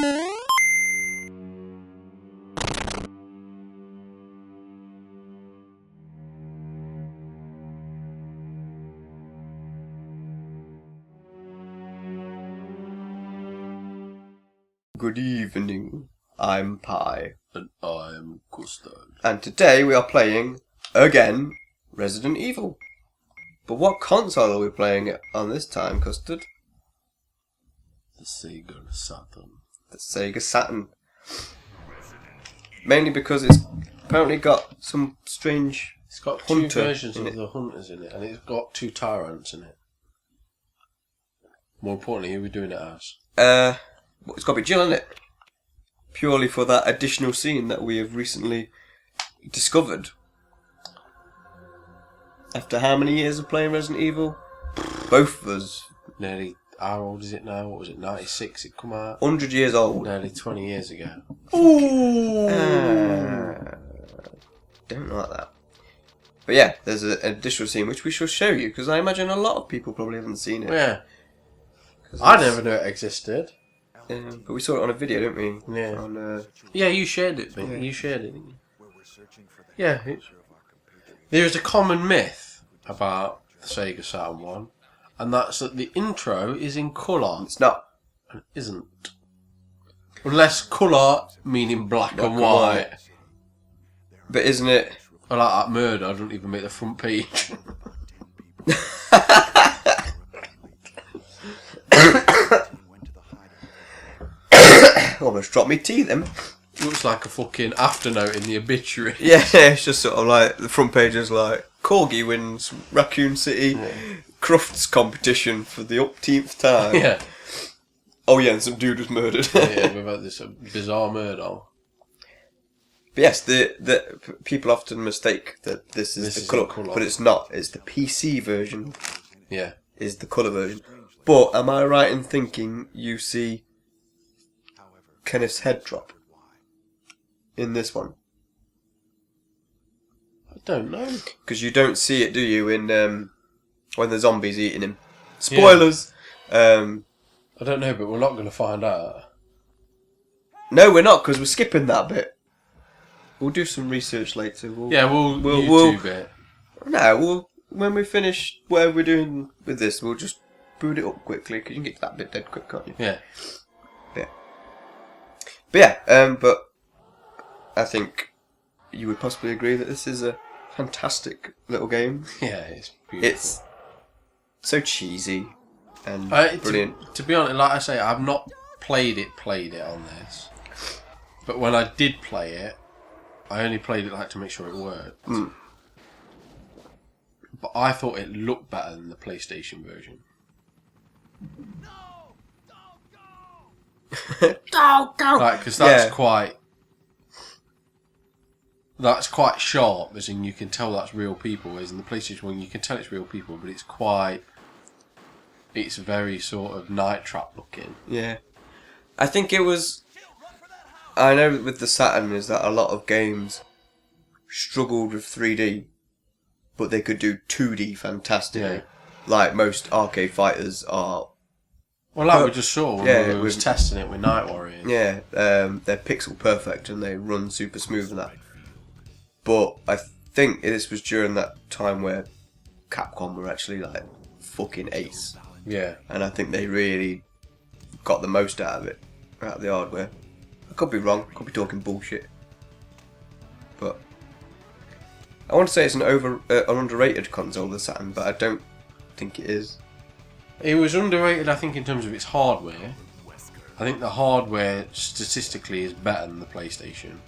Good evening, I'm Pie. And I'm Custard. And today we are playing, again, Resident Evil. But what console are we playing it on this time, Custard? The Sega Saturn. The Sega Saturn. Mainly because it's apparently got some strange It's got hunter two versions in of it. the Hunters in it, and it's got two Tyrants in it. More importantly, who are we doing it as? It's got to be Jill in it. Purely for that additional scene that we have recently discovered. After how many years of playing Resident Evil? Both of us. Nearly, how old is it now? What was it, 96 it come out? 100 years old. Nearly 20 years ago. Ooh! Don't like that. But yeah, there's an additional scene which we shall show you, because I imagine a lot of people probably haven't seen it. Yeah. I never knew it existed. But we saw it on a video, didn't we? Yeah. On, Yeah, you shared it, mate. Yeah. You shared it, didn't you? Yeah. There is a common myth about the Sega Saturn one, and that's that the intro is in colour. It's not. And it isn't. Unless colour meaning black and white. But isn't it? I like that murder, I don't even make the front page. Almost dropped me tea then. Looks like a fucking afternote in the obituary. Yeah, it's just sort of like the front page is like Corgi wins Raccoon City Crufts competition for the upteenth time. Yeah. Oh yeah, and some dude was murdered. Yeah, we've had this bizarre murder. But yes, the people often mistake that this is the colour, but it's not. It's the PC version. Yeah. Is the colour version. But am I right in thinking you see Kenneth's head drop in this one? I don't know. Because you don't see it, do you, in when the zombies eating him? Spoilers! Yeah. I don't know, but we're not going to find out. No, we're not, because we're skipping that bit. We'll do some research later. We'll YouTube it. No, when we finish whatever we're doing with this, we'll just boot it up quickly, because you can get to that bit dead quick, can't you? Yeah. But I think you would possibly agree that this is a fantastic little game. Yeah, it's beautiful. It's so cheesy and brilliant. To be honest, like I say, I've not played it on this. But when I did play it, I only played it like to make sure it worked. Mm. But I thought it looked better than the PlayStation version. Like, because that's quite sharp, as in you can tell that's real people. Whereas in the PlayStation one, you can tell it's real people, but it's very sort of night trap looking. Yeah, I think it was. I know with the Saturn is that a lot of games struggled with 3D, but they could do 2D fantastically. Yeah. Like most arcade fighters are. Well, like we just saw when we was testing it with Night Warriors. Yeah, they're pixel perfect and they run super smooth and that. But I think this was during that time where Capcom were actually like fucking ace. Yeah. And I think they really got the most out of it, out of the hardware. I could be wrong, could be talking bullshit. But I want to say it's an underrated console, the Saturn, but I don't think it is. It was underrated, I think, in terms of its hardware. I think the hardware statistically is better than the PlayStation.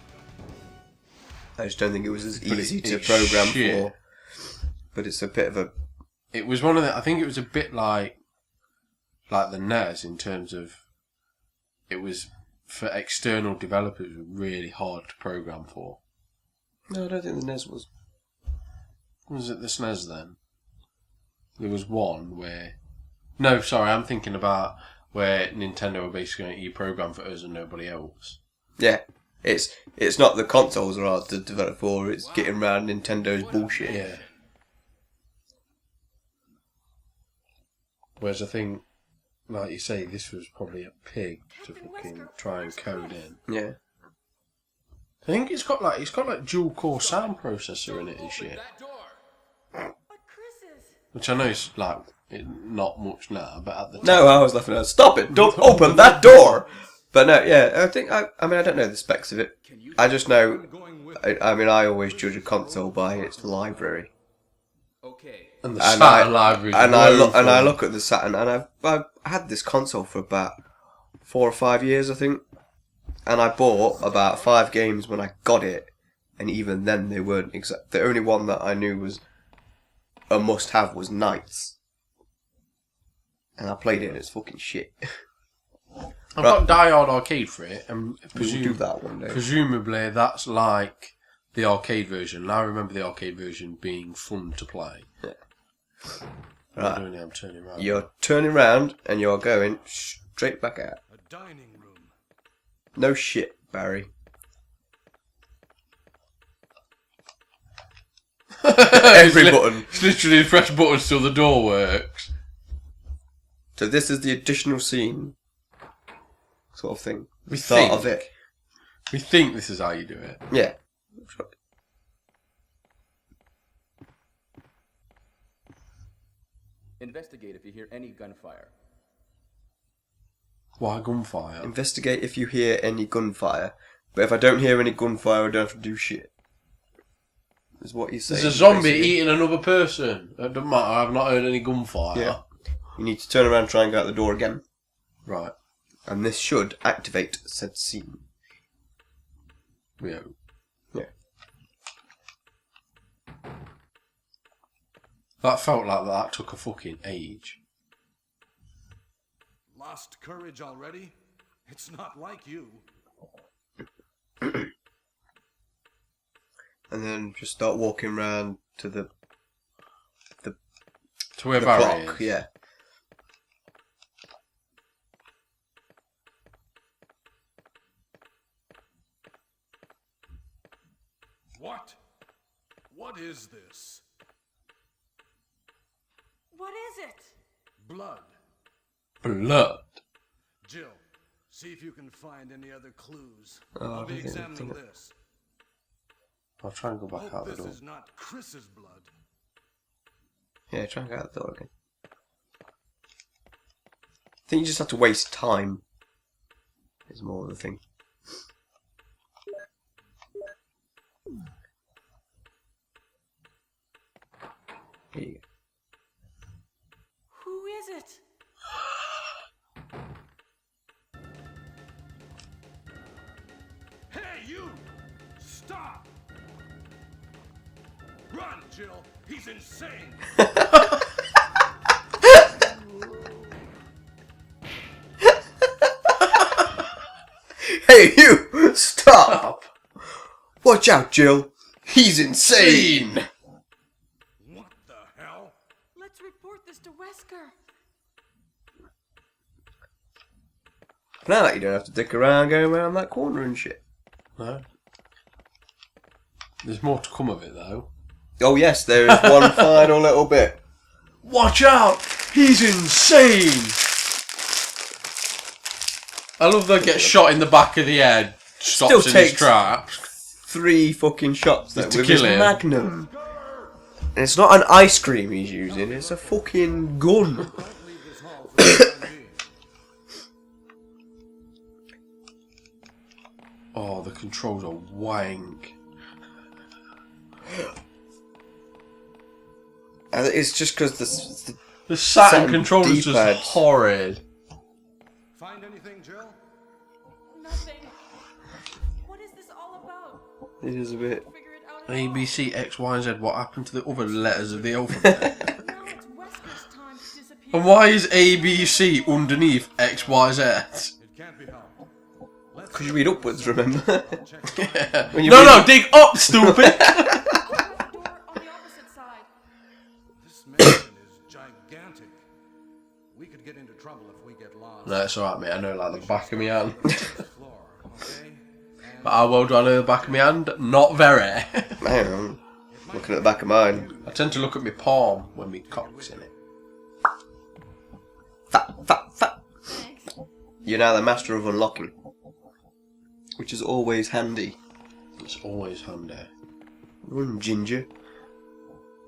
I just don't think it was as easy to program for. But it's a bit of a... It was one of the... I think it was a bit like the NES in terms of... It was, for external developers, really hard to program for. No, I don't think the NES was. Was it the SNES then? There was one where... No, sorry, I'm thinking about where Nintendo were basically going, you program for us and nobody else. Yeah, it's not the consoles are hard to develop for, it's getting around Nintendo's bullshit. Yeah. Whereas I think like you say, this was probably a pig to fucking try and code in. Yeah. I think it's got like dual core sound processor in it and shit. Which I know is like not much now, but at the time. No, I was laughing at. Stop it! Don't open that door. But no, yeah, I mean, I don't know the specs of it. I just know. I mean, I always judge a console by its library. And the Saturn library. And I look at the Saturn, and I've had this console for about 4 or 5 years, I think. And I bought about 5 games when I got it, and even then they weren't exact. The only one that I knew was a must-have was Knights, and I played it, and it's fucking shit. I've got Die Hard Arcade for it, and We'll do that one day. presumably that's like the arcade version. And I remember the arcade version being fun to play. Yeah. Right. I'm turning around. You're turning around, and you're going straight back out. A dining room. No shit, Barry. Every button. It's literally press buttons till the door works. So this is the additional scene, sort of thing. We Start think. of it. We think this is how you do it. Yeah. Investigate if you hear any gunfire. Why gunfire? Investigate if you hear any gunfire. But if I don't hear any gunfire, I don't have to do shit. Is what he's saying. There's a zombie basically. eating another person. It doesn't matter. I've not heard any gunfire. Yeah. You need to turn around and try and go out the door again. Right. And this should activate said scene. Yeah. Yeah. That felt like that took a fucking age. Lost courage already? It's not like you. And then just start walking around to the To where the Barry clock. is. Yeah. What? What is this? What is it? Blood. Blood. Jill, see if you can find any other clues. Oh, I'll be I think I've examining done it. this. I'll try and go back Hope out the this door. is not Chris's blood. Yeah, try and get out the door again. I think you just have to waste time. Is more the thing. Here you go. Who is it? Hey, you! Stop! Run, Jill! He's insane! Hey, you! Stop! Watch out, Jill. He's insane. What the hell? Let's report this to Wesker. Now you don't have to dick around going around that corner and shit. No. There's more to come of it though. Oh yes, there is one final little bit. Watch out! He's insane! I love that get shot in the back of the head. Stops Still in his takes- tracks. 3 fucking shots there To with kill his him. magnum. And it's not an ice cream he's using, it's a fucking gun. Don't leave this hall for the time being. Oh, the controls are wank. And it's just because the The Saturn Saturn controller's D-pads. just horrid. Find anything, Jill? Nothing. What is this all about? it is a bit. Figure it out. at A, all. B, C, X, Y, and Z. What happened to the other letters of the alphabet? Now it's Wesker's time to disappear. And why is A, B, C underneath X, Y, Z? It can't be helped. Let's Because you read upwards, remember? check. When you No, read no, dig up, stupid! That door on the opposite side. This mansion is gigantic. We could get into trouble if we get lost. No, it's alright, mate. I know like the back of my hand. This floor, okay? And But how well do I know the back of my hand? Not very. Hang on. Looking at the back of mine. I tend to look at my palm when my cock's in it. Fat, fat, fat. you're now the master of unlocking, which is always handy. It's always handy. Ginger.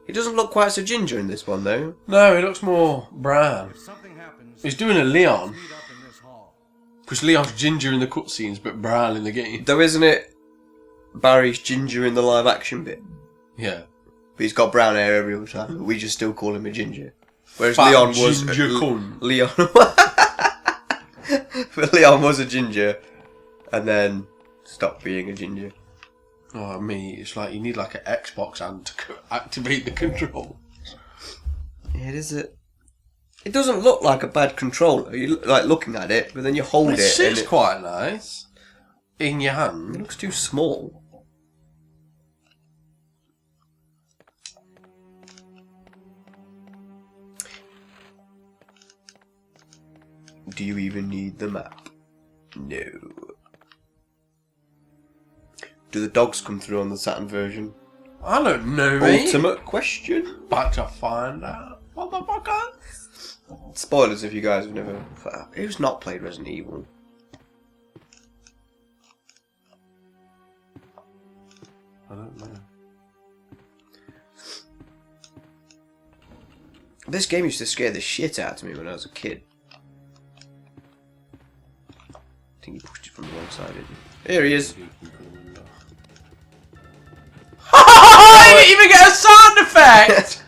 He doesn't look quite so ginger in this one, though. No, he looks more brown. If something happens, He's doing a Leon. meet up in this hall. Because Leon's ginger in the cutscenes, but brown in the game. Though, isn't it Barry's ginger in the live action bit? Yeah. But he's got brown hair every other time, but we just still call him a ginger. Whereas Fat Leon was... ginger cunt. Leon... but Leon was a ginger, and then stopped being a ginger. Oh, me, it's like you need like an Xbox hand to activate the control. Yeah, it is it. It doesn't look like a bad controller. You like looking at it, but then you hold It it, and sits it quite nice in your hand. looks too small. Do you even need the map? No. Do the dogs come through on the Saturn version? I don't know, mate. Ultimate question. About to find out. Motherfucker. Spoilers if you guys have never... Who's not played Resident Evil? I don't know. This game used to scare the shit out of me when I was a kid. I think you pushed it from the wrong side, didn't you? Here he is. I didn't even get a sound effect!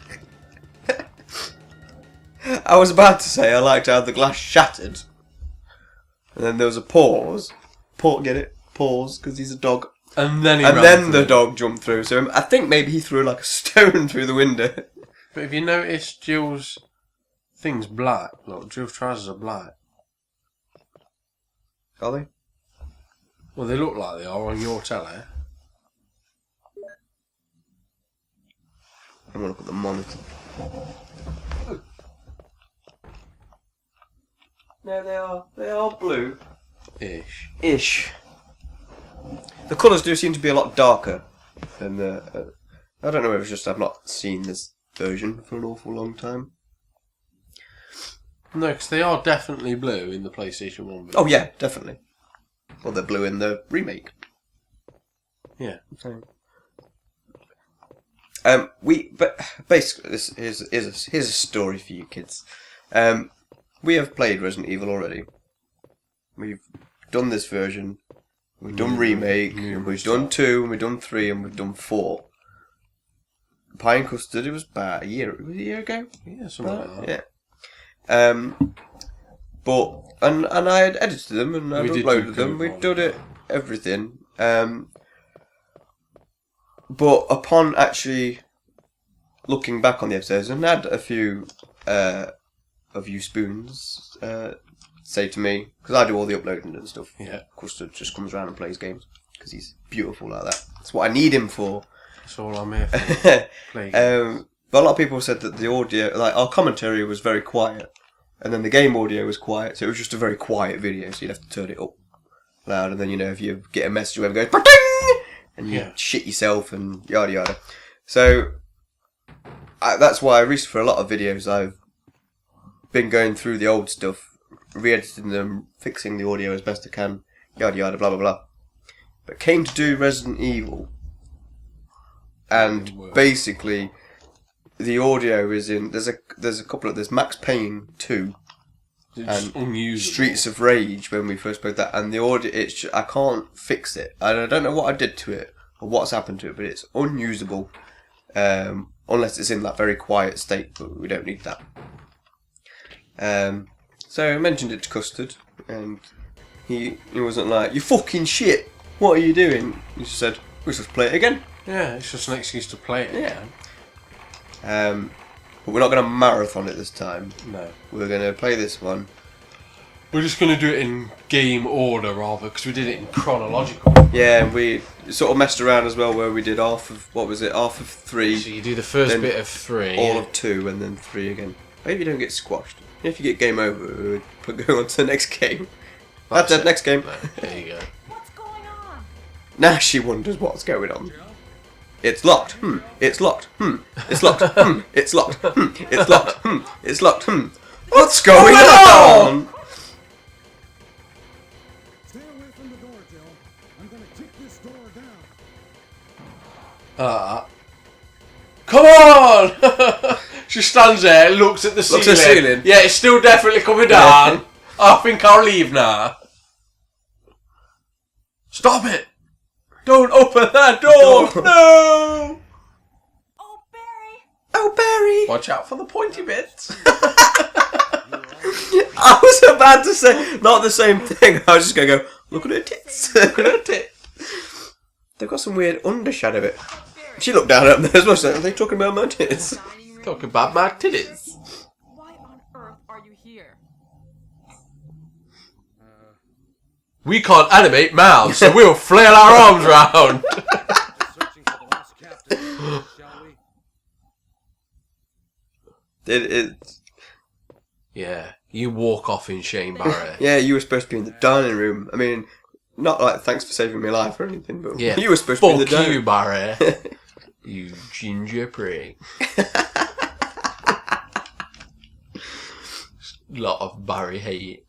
I was about to say I liked how the glass shattered. And then there was a pause. Get it? Pause, because he's a dog. And then the dog jumped through. So I think maybe he threw like a stone through the window. But if you notice Jill's thing's black, look, Jill's trousers are black. Are they? Well, they look like they are on your telly. I'm gonna look at the monitor. No, they are blue. Ish. The colours do seem to be a lot darker than the... I don't know if it's just I've not seen this version for an awful long time. No, because they are definitely blue in the PlayStation 1 version. Oh yeah, definitely. Well, they're blue in the remake. Yeah. But basically, here's a story for you kids. We have played Resident Evil already. We've done this version. We've done remake. And we've done 2, and we've done 3, and we've done 4. PieNCustard, it was about a year ago. Yeah, something like that. Yeah. But I had edited them and I'd uploaded them. We'd done it, everything. But upon actually looking back on the episodes, and had a few of you spoons say to me, because I do all the uploading and stuff. Yeah. Custard just comes around and plays games because he's beautiful like that. That's what I need him for. That's all I'm here for. Play games. But a lot of people said that the audio, like our commentary, was very quiet, and then the game audio was quiet, so it was just a very quiet video. So you'd have to turn it up loud, and then if you get a message where it goes "Ba-ding!" and you shit yourself and yada yada. So that's why recently for a lot of videos I've been going through the old stuff, re-editing them, fixing the audio as best I can, yada yada, blah blah blah. But came to do Resident Evil, and basically the audio is in. There's a couple of there's Max Payne 2 and unusable. Streets of Rage when we first played that, and the audio I can't fix it. I don't know what I did to it or what's happened to it, but it's unusable unless it's in that very quiet state. But we don't need that. So I mentioned it to Custard, and he wasn't like, "You fucking shit! What are you doing?" He just said, "Let's just play it again." Yeah, it's just an excuse to play it again. But we're not going to marathon it this time. No. We're going to play this one. We're just going to do it in game order rather, because we did it in chronological. Yeah, and we sort of messed around as well, where we did half of 3. So you do the first bit of 3. All of 2, and then 3 again. Maybe you don't get squashed. If you get game over, we'll go on to the next game. That's it, next game. No, there you go. What's going on? Now she wonders what's going on. It's locked. It's locked. It's locked. It's locked. It's locked. It's locked. What's going on? Jill. I'm gonna kick this door down. Come on! She stands there, looks at the ceiling. Looks at the ceiling. Yeah, it's still definitely coming down. I think I'll leave now. Stop it! Don't open that door! No! Oh, Barry! Oh, Barry! Watch out for the pointy bits. I was about to say, not the same thing. I was just going to go, look at her tits. Look at her tit. They've got some weird undershadow bit. She looked down at them as well. Are they talking about my tits? Talking about my titties. Why on earth are you here? We can't animate mouths, so we'll flail our arms round. Searching for the lost captain, shall we? It, Yeah, you walk off in shame, Barry. yeah, you were supposed to be in the dining room. I mean, not like thanks for saving my life or anything, but Yeah, you were supposed to be in the fuck dining you, room. Barry. You ginger prick. Lot of Barry hate.